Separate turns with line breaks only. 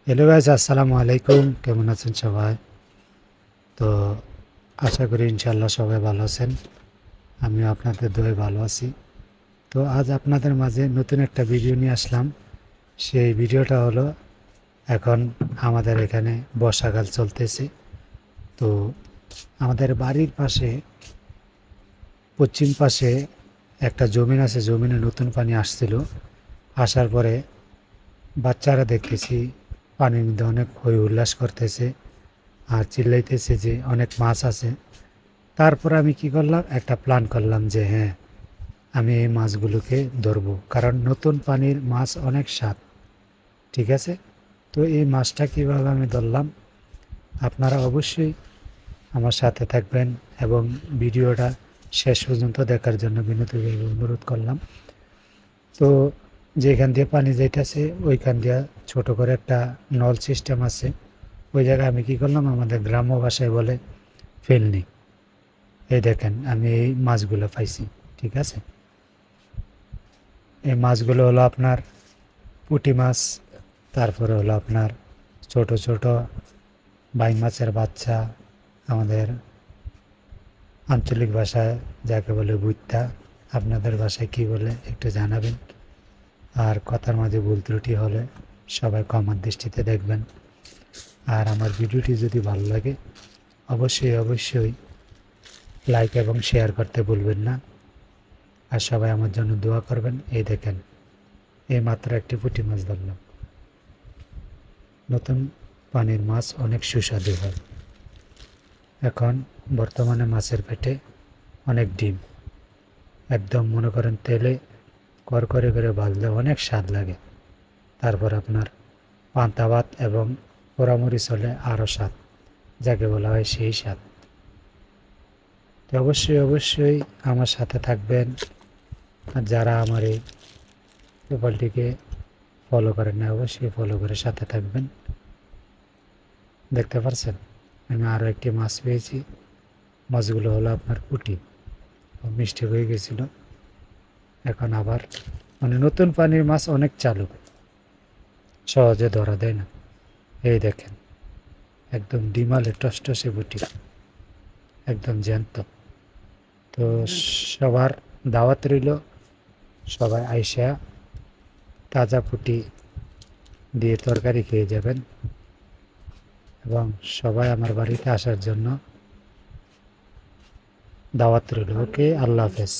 Hello guys, আসসালামু আলাইকুম। কেমন আছেন সবাই? তো আশা করি ইনশাল্লাহ সবাই ভালো আছেন। আমিও আপনাদের দোয়ায় ভালো আছি। তো আজ আপনাদের মাঝে নতুন একটা ভিডিও নিয়ে আসলাম। সেই ভিডিওটা হলো, এখন আমাদের এখানে বর্ষাকাল চলতেছে। তো আমাদের বাড়ির পাশে, পশ্চিম পাশে একটা জমিন আছে। জমিনে নতুন পানি আসছিল। আসার পরে বাচ্চারা দেখতেছি পানির মধ্যে অনেক হই উল্লাস করতেছে আর চিল্লাইতেছে যে অনেক মাছ আছে। তারপর আমি কি করলাম, একটা প্ল্যান করলাম যে হ্যাঁ, আমি এই মাছগুলোকে ধরবো, কারণ নতুন পানির মাছ অনেক স্বাদ। ঠিক আছে, তো এই মাছটা কীভাবে আমি ধরলাম, আপনারা অবশ্যই আমার সাথে থাকবেন এবং ভিডিওটা শেষ পর্যন্ত দেখার জন্য বিনীতভাবে অনুরোধ করলাম। তো যেখান দিয়ে পানি যাইতেছে ওইখান দিয়ে ছোট করে একটা নল সিস্টেম আছে। ওই জায়গায় আমি কি করলাম, আমাদের গ্রাম্য ভাষায় বলে ফেলনি। এই দেখেন আমি এই মাছগুলো পাইছি। ঠিক আছে, এই মাছগুলো হলো আপনার পুঁটি মাছ, তারপরে হলো আপনার ছোট ছোট বাইং মাছের বাচ্চা, আমাদের আঞ্চলিক ভাষায় যাকে বলে বুইত্তা, আপনাদের ভাষায় কি বলে একটু জানাবেন। আর কথার মাঝে ভুল ত্রুটি হলে সবাই ক্ষমার দৃষ্টিতে দেখবেন। আর আমার ভিডিওটি যদি ভালো লাগে অবশ্যই লাইক এবং শেয়ার করতে ভুলবেন না। আর সবাই আমার জন্য দোয়া করবেন। এই দেখেন, এই মাত্র একটি পুঁটি মাছ ধরলাম। নতুন পানির মাছ অনেক সুস্বাদু হয়। এখন বর্তমানে মাছের পেটে অনেক ডিম, একদম মনে করেন তেলে করকরে করে ভাজলে অনেক স্বাদ লাগে। তারপর আপনার পান্তা ভাত এবং পোড়ামরিচ হলে আরও স্বাদ, যাকে বলা হয় সেই স্বাদ। তো অবশ্যই আমার সাথে থাকবেন। আর যারা আমার এই প্রোফাইলটিকে ফলো করেন না, অবশ্যই ফলো করে সাথে থাকবেন। দেখতে পাচ্ছেন আমি আরও একটি মাছ পেয়েছি। মাছগুলো হলো আপনার পুঁটি, মিষ্টি হয়ে গেছিল। এখন আবার মানে নতুন পানির মাছ অনেক চালু, সহজে ধরা দেয় না। এই দেখেন একদম ডিমালে টসটসে পুঁটি, একদম জ্যান্ত। তো সবার দাওয়াত রইল, সবাই আইসা তাজা পুঁটি দিয়ে তরকারি খেয়ে যাবেন এবং সবাই আমার বাড়িতে আসার জন্য দাওয়াত রইল। ওকে, আল্লাহ হাফেজ।